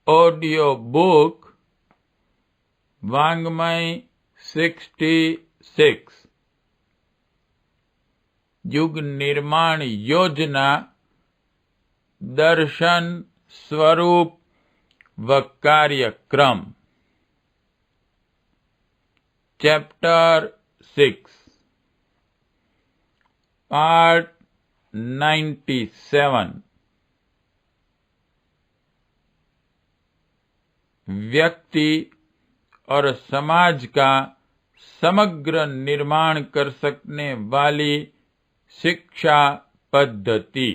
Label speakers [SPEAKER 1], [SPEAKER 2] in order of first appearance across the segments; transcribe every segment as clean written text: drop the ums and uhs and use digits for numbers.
[SPEAKER 1] Audio book वाङ्मय 66 युग निर्माण योजना दर्शन स्वरूप व कार्यक्रम चैप्टर 6 पार्ट 97 व्यक्ति और समाज का समग्र निर्माण कर सकने वाली शिक्षा पद्धति।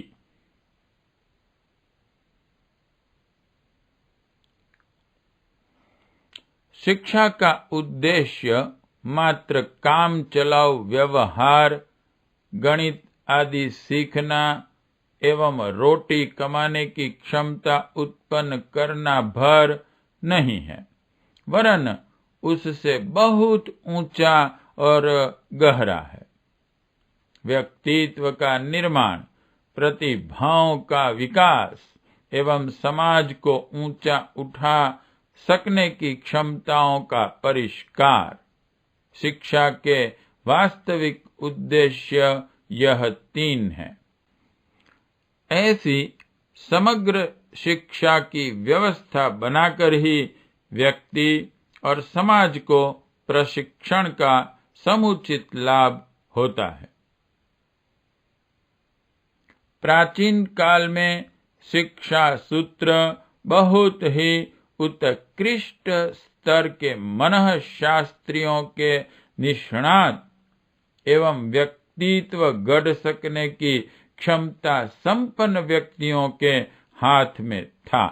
[SPEAKER 1] शिक्षा का उद्देश्य मात्र काम चलाऊ व्यवहार, गणित आदि सीखना एवं रोटी कमाने की क्षमता उत्पन्न करना भर नहीं है, वरन उससे बहुत ऊंचा और गहरा है। व्यक्तित्व का निर्माण, प्रतिभाओं का विकास एवं समाज को ऊंचा उठा सकने की क्षमताओं का परिष्कार। शिक्षा के वास्तविक उद्देश्य यह 3 है। ऐसी समग्र शिक्षा की व्यवस्था बनाकर ही व्यक्ति और समाज को प्रशिक्षण का समुचित लाभ होता है। प्राचीन काल में शिक्षा सूत्र बहुत ही उत्कृष्ट स्तर के मनःशास्त्रियों के निष्णात एवं व्यक्तित्व गढ़ सकने की क्षमता संपन्न व्यक्तियों के हाथ में था।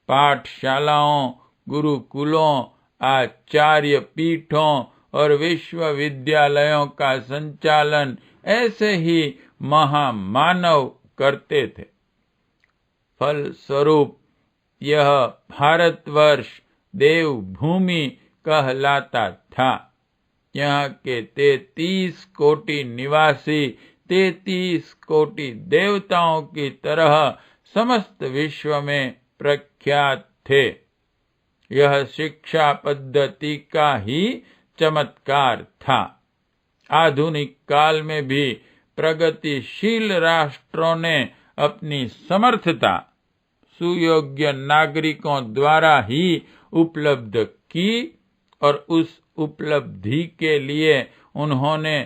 [SPEAKER 1] पाठशालाओं, गुरुकुलों, आचार्य पीठों और विश्वविद्यालयों का संचालन ऐसे ही महामानव करते थे। फलस्वरूप यह भारतवर्ष देवभूमि कहलाता था। यहाँ के 33 कोटि निवासी 33 कोटि देवताओं की तरह समस्त विश्व में प्रख्यात थे। यह शिक्षा पद्धति का ही चमत्कार था। आधुनिक काल में भी प्रगतिशील राष्ट्रों ने अपनी समर्थता सुयोग्य नागरिकों द्वारा ही उपलब्ध की और उस उपलब्धि के लिए उन्होंने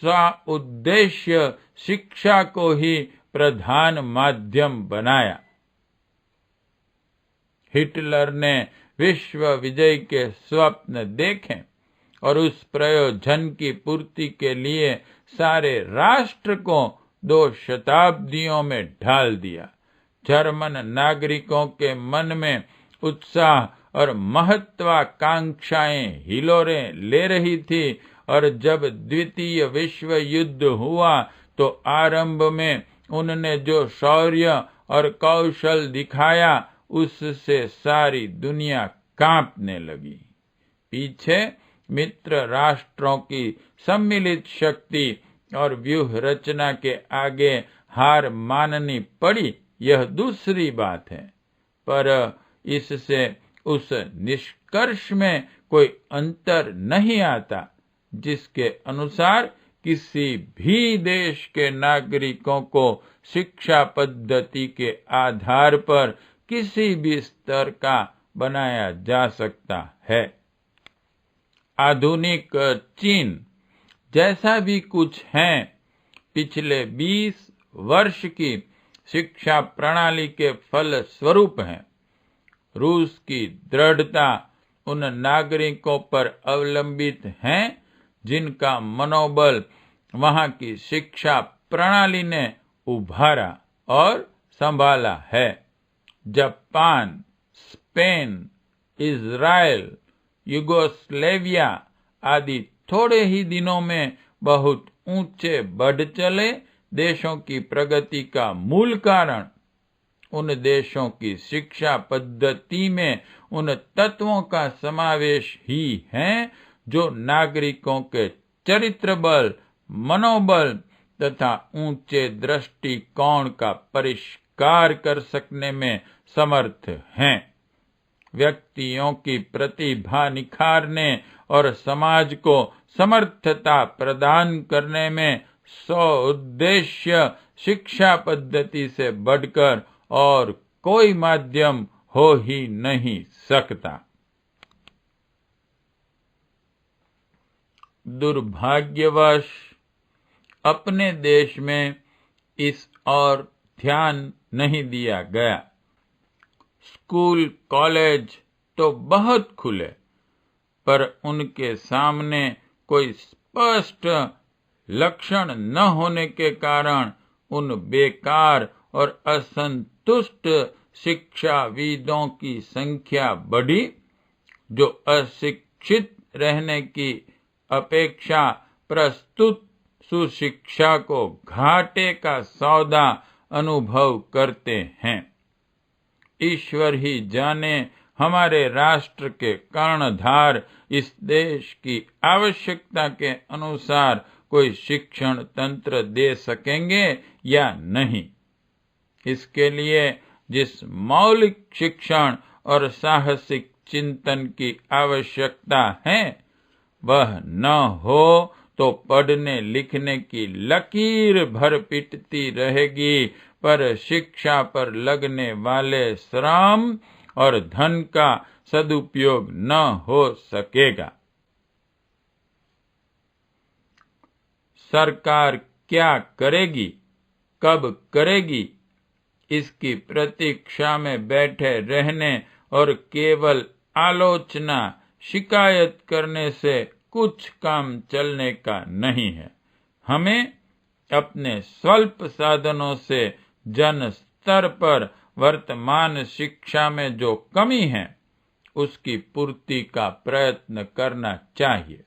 [SPEAKER 1] स्व-उद्देश्य शिक्षा को ही प्रधान माध्यम बनाया। हिटलर ने विश्व विजय के स्वप्न देखे और उस प्रयोजन की पूर्ति के लिए सारे राष्ट्र को 2 शताब्दियों में ढाल दिया। जर्मन नागरिकों के मन में उत्साह और महत्वाकांक्षाएं हिलोरें ले रही थी और जब द्वितीय विश्व युद्ध हुआ तो आरंभ में उनने जो शौर्य और कौशल दिखाया उससे सारी दुनिया कांपने लगी। पीछे मित्र राष्ट्रों की सम्मिलित शक्ति और व्यूह रचना के आगे हार माननी पड़ी, यह दूसरी बात है, पर इससे उस निष्कर्ष में कोई अंतर नहीं आता जिसके अनुसार किसी भी देश के नागरिकों को शिक्षा पद्धति के आधार पर किसी भी स्तर का बनाया जा सकता है। आधुनिक चीन जैसा भी कुछ है, पिछले 20 वर्ष की शिक्षा प्रणाली के फल स्वरूप है। रूस की दृढ़ता उन नागरिकों पर अवलंबित है जिनका मनोबल वहां की शिक्षा प्रणाली ने उभारा और संभाला है। जापान, स्पेन, इज़राइल, युगोस्लेविया आदि थोड़े ही दिनों में बहुत ऊंचे बढ़ चले देशों की प्रगति का मूल कारण उन देशों की शिक्षा पद्धति में उन तत्वों का समावेश ही है जो नागरिकों के चरित्र बल, मनोबल तथा ऊंचे दृष्टिकोण का परिष्कार कर सकने में समर्थ हैं। व्यक्तियों की प्रतिभा निखारने और समाज को समर्थता प्रदान करने में उद्देश्य शिक्षा पद्धति से बढ़कर और कोई माध्यम हो ही नहीं सकता। दुर्भाग्यवश अपने देश में इस और ध्यान नहीं दिया गया। स्कूल कॉलेज तो बहुत खुले, पर उनके सामने कोई स्पष्ट लक्षण न होने के कारण उन बेकार और असंतुष्ट शिक्षाविदों की संख्या बढ़ी, जो अशिक्षित रहने की अपेक्षा प्रस्तुत सुशिक्षा को घाटे का सौदा अनुभव करते हैं। ईश्वर ही जाने हमारे राष्ट्र के कर्णधार इस देश की आवश्यकता के अनुसार कोई शिक्षण तंत्र दे सकेंगे या नहीं। इसके लिए जिस मौलिक शिक्षण और साहसिक चिंतन की आवश्यकता है, वह न हो तो पढ़ने लिखने की लकीर भर पिटती रहेगी, पर शिक्षा पर लगने वाले श्रम और धन का सदुपयोग न हो सकेगा। सरकार क्या करेगी, कब करेगी, इसकी प्रतीक्षा में बैठे रहने और केवल आलोचना शिकायत करने से कुछ काम चलने का नहीं है। हमें अपने स्वल्प साधनों से जन स्तर पर वर्तमान शिक्षा में जो कमी है, उसकी पूर्ति का प्रयत्न करना चाहिए।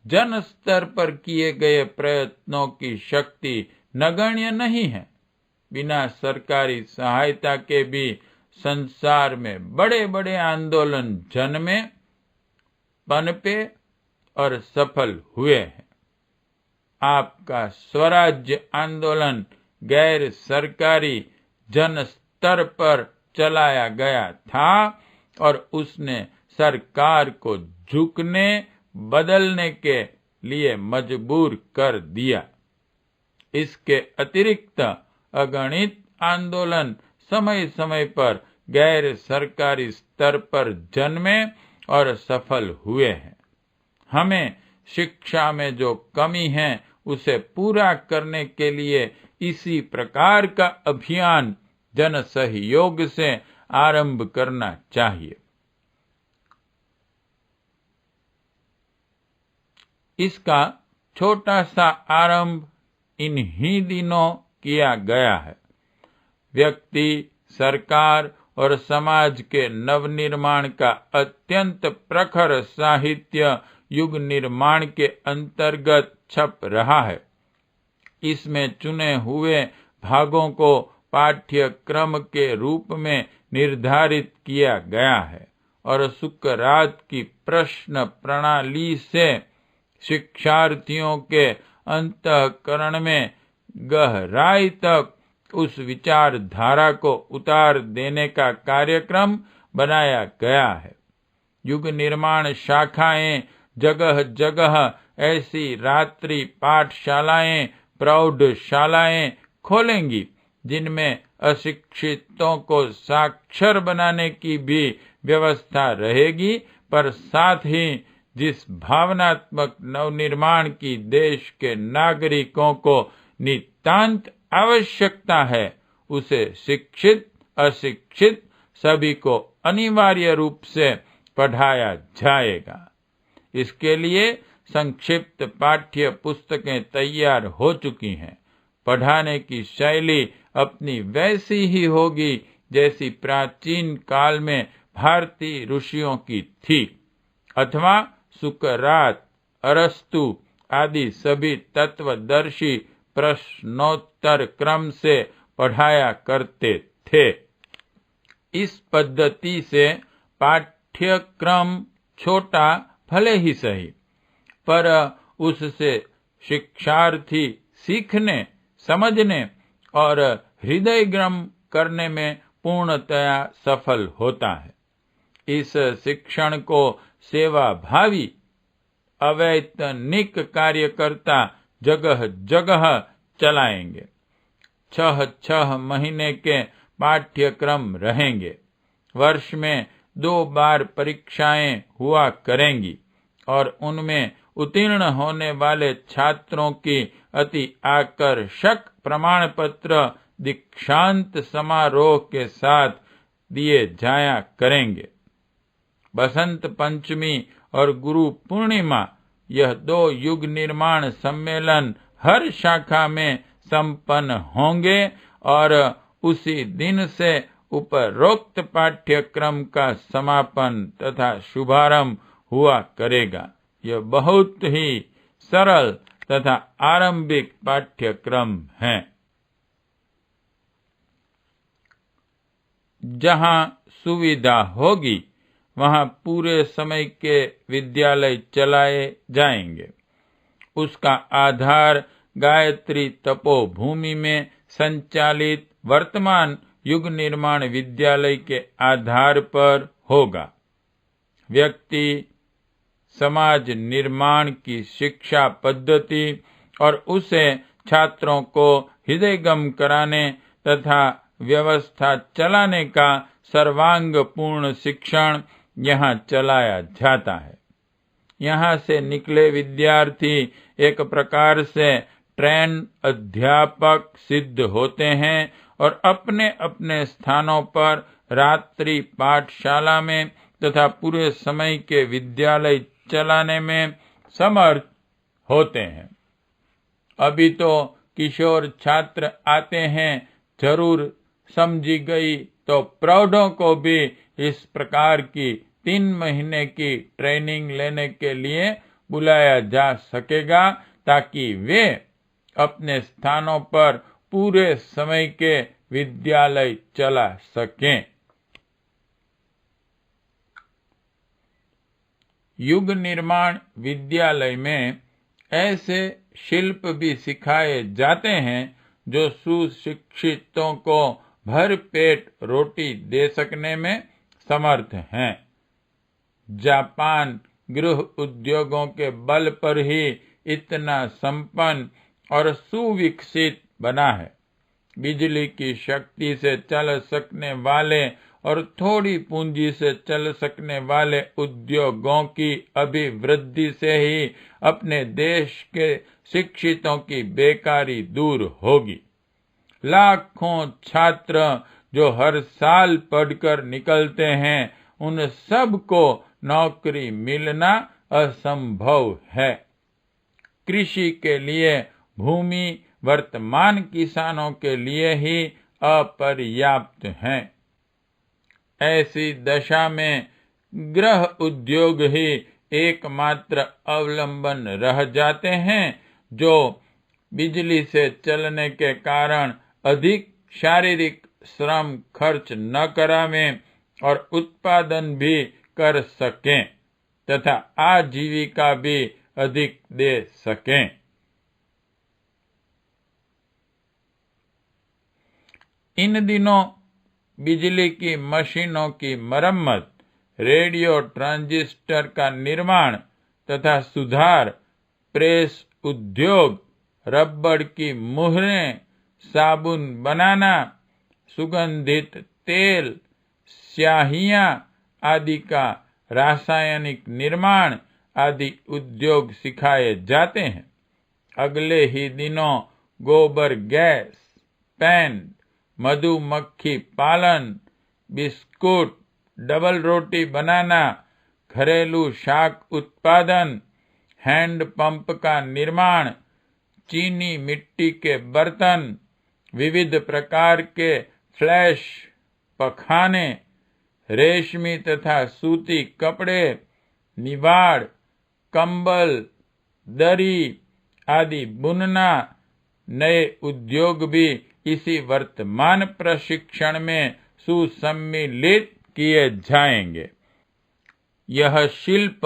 [SPEAKER 1] जन स्तर पर किए गए प्रयत्नों की शक्ति नगण्य नहीं है। बिना सरकारी सहायता के भी संसार में बड़े बड़े आंदोलन जन्मे, पनपे और सफल हुए हैं। आपका स्वराज्य आंदोलन गैर सरकारी जन स्तर पर चलाया गया था और उसने सरकार को झुकने बदलने के लिए मजबूर कर दिया। इसके अतिरिक्त अगणित आंदोलन समय समय पर गैर सरकारी स्तर पर जन्मे और सफल हुए हैं। हमें शिक्षा में जो कमी है उसे पूरा करने के लिए इसी प्रकार का अभियान जन सहयोग से आरंभ करना चाहिए। इसका छोटा सा आरंभ इन्हीं दिनों किया गया है। व्यक्ति, सरकार और समाज के नवनिर्माण का अत्यंत प्रखर साहित्य युग निर्माण के अंतर्गत छप रहा है। इसमें चुने हुए भागों को पाठ्यक्रम के रूप में निर्धारित किया गया है और सुकरात की प्रश्न प्रणाली से शिक्षार्थियों के अंतःकरण में गहराई तक उस विचारधारा को उतार देने का कार्यक्रम बनाया गया है। युग निर्माण शाखाएं जगह जगह ऐसी रात्रि पाठशालाएं, प्रौढ़शालाएं खोलेंगी, जिनमें अशिक्षितों को साक्षर बनाने की भी व्यवस्था रहेगी, पर साथ ही जिस भावनात्मक नवनिर्माण की देश के नागरिकों को नितांत आवश्यकता है, उसे शिक्षित अशिक्षित सभी को अनिवार्य रूप से पढ़ाया जाएगा। इसके लिए संक्षिप्त पाठ्य पुस्तकें तैयार हो चुकी हैं। पढ़ाने की शैली अपनी वैसी ही होगी जैसी प्राचीन काल में भारतीय ऋषियों की थी, अथवा सुकरात, अरस्तु आदि सभी तत्वदर्शी प्रश्नोत्तर क्रम से पढ़ाया करते थे। इस पद्धति से पाठ्यक्रम छोटा भले ही सही, पर उससे शिक्षार्थी सीखने, समझने और हृदयंगम करने में पूर्णतया सफल होता है। इस शिक्षण को सेवाभावी अवैतनिक कार्यकर्ता जगह जगह चलाएंगे। 6 महीने के पाठ्यक्रम रहेंगे। वर्ष में 2 बार परीक्षाएं हुआ करेंगी और उनमें उत्तीर्ण होने वाले छात्रों की अति आकर्षक प्रमाण पत्र दीक्षांत समारोह के साथ दिए जाया करेंगे। बसंत पंचमी और गुरु पूर्णिमा, यह 2 युग निर्माण सम्मेलन हर शाखा में संपन्न होंगे और उसी दिन से उपरोक्त पाठ्यक्रम का समापन तथा शुभारंभ हुआ करेगा। यह बहुत ही सरल तथा आरंभिक पाठ्यक्रम है। जहां सुविधा होगी वहां पूरे समय के विद्यालय चलाए जाएंगे। उसका आधार गायत्री तपोभूमि में संचालित वर्तमान युग निर्माण विद्यालय के आधार पर होगा। व्यक्ति समाज निर्माण की शिक्षा पद्धति और उसे छात्रों को हृदयंगम कराने तथा व्यवस्था चलाने का सर्वांगपूर्ण शिक्षण यहाँ चलाया जाता है। यहाँ से निकले विद्यार्थी एक प्रकार से ट्रेन अध्यापक सिद्ध होते हैं और अपने अपने स्थानों पर रात्रि पाठशाला में तथा पूरे समय के विद्यालय चलाने में समर्थ होते हैं। अभी तो किशोर छात्र आते हैं, जरूर समझी गई तो प्रौढ़ों को भी इस प्रकार की 3 महीने की ट्रेनिंग लेने के लिए बुलाया जा सकेगा ताकि वे अपने स्थानों पर पूरे समय के विद्यालय चला सकें। युग निर्माण विद्यालय में ऐसे शिल्प भी सिखाए जाते हैं जो सुशिक्षितों को भर पेट रोटी दे सकने में समर्थ हैं। जापान गृह उद्योगों के बल पर ही इतना संपन्न और सुविकसित बना है। बिजली की शक्ति से चल सकने वाले और थोड़ी पूंजी से चल सकने वाले उद्योगों की अभिवृद्धि से ही अपने देश के शिक्षितों की बेकारी दूर होगी। लाखों छात्र जो हर साल पढ़कर निकलते हैं, उन सब को नौकरी मिलना असंभव है। कृषि के लिए भूमि वर्तमान किसानों के लिए ही अपर्याप्त है। ऐसी दशा में गृह उद्योग ही एकमात्र अवलंबन रह जाते हैं, जो बिजली से चलने के कारण अधिक शारीरिक श्रम खर्च न करावें और उत्पादन भी कर सकें तथा आजीविका भी अधिक दे सकें। इन दिनों बिजली की मशीनों की मरम्मत, रेडियो ट्रांजिस्टर का निर्माण तथा सुधार, प्रेस उद्योग, रबड़ की मुहरें, साबुन बनाना, सुगंधित तेल, स्याहियां आदि का रासायनिक निर्माण आदि उद्योग सिखाए जाते हैं। अगले ही दिनों गोबर गैस, पेन, मधुमक्खी पालन, बिस्कुट, डबल रोटी बनाना, घरेलू शाक उत्पादन, हैंड पंप का निर्माण, चीनी मिट्टी के बर्तन, विविध प्रकार के फ्लैश पखाने, रेशमी तथा सूती कपड़े, निवाड़, कंबल, दरी आदि बुनना, नए उद्योग भी इसी वर्तमान प्रशिक्षण में सुसम्मिलित किए जाएंगे। यह शिल्प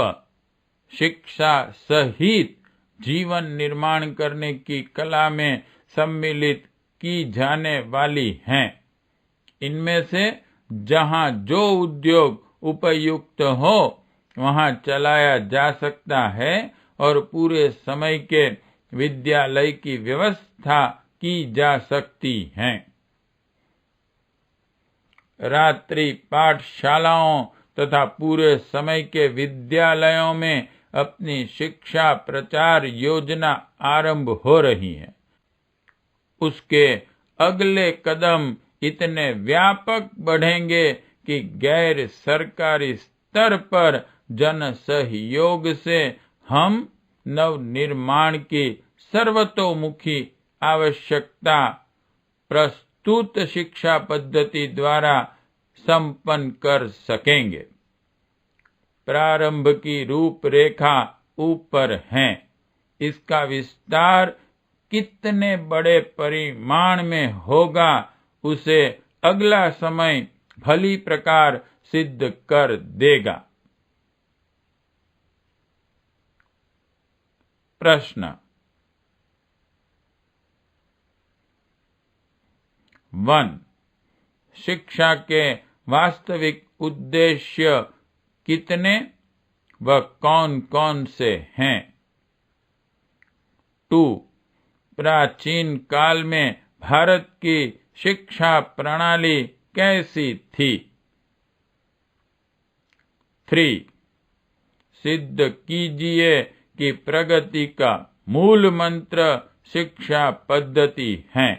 [SPEAKER 1] शिक्षा सहित जीवन निर्माण करने की कला में सम्मिलित की जाने वाली हैं। इनमें से जहाँ जो उद्योग उपयुक्त हो वहाँ चलाया जा सकता है और पूरे समय के विद्यालय की व्यवस्था की जा सकती है। रात्रि पाठशालाओं तथा पूरे समय के विद्यालयों में अपनी शिक्षा प्रचार योजना आरंभ हो रही है। उसके अगले कदम इतने व्यापक बढ़ेंगे कि गैर सरकारी स्तर पर जन सहयोग से हम नवनिर्माण की सर्वतोमुखी आवश्यकता प्रस्तुत शिक्षा पद्धति द्वारा संपन्न कर सकेंगे। प्रारंभ की रूपरेखा ऊपर है। इसका विस्तार कितने बड़े परिमाण में होगा उसे अगला समय भली प्रकार सिद्ध कर देगा। प्रश्न 1. शिक्षा के वास्तविक उद्देश्य कितने व कौन कौन से हैं? 2. प्राचीन काल में भारत की शिक्षा प्रणाली कैसी थी? 3. सिद्ध कीजिए कि प्रगति का मूल मंत्र शिक्षा पद्धति है।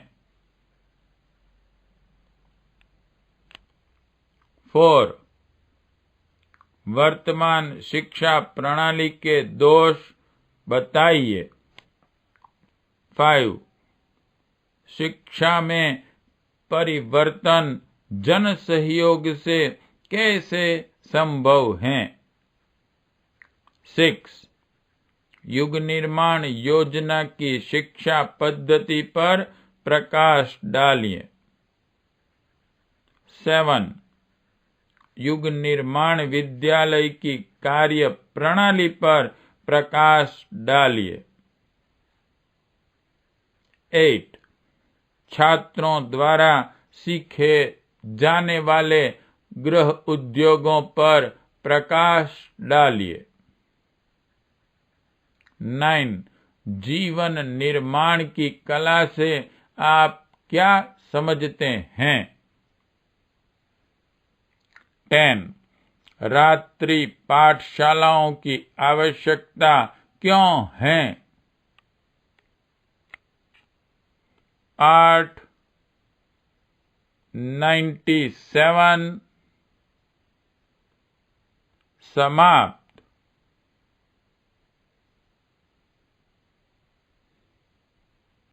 [SPEAKER 1] 4. वर्तमान शिक्षा प्रणाली के दोष बताइए। 5. शिक्षा में परिवर्तन जन सहयोग से कैसे संभव है? 6. युग निर्माण योजना की शिक्षा पद्धति पर प्रकाश डालिए। 7. युग निर्माण विद्यालय की कार्य प्रणाली पर प्रकाश डालिए। 8. छात्रों द्वारा सीखे जाने वाले गृह उद्योगों पर प्रकाश डालिए। 9. जीवन निर्माण की कला से आप क्या समझते हैं? 10. रात्रि पाठशालाओं की आवश्यकता क्यों है? 8. 97 समाप्त।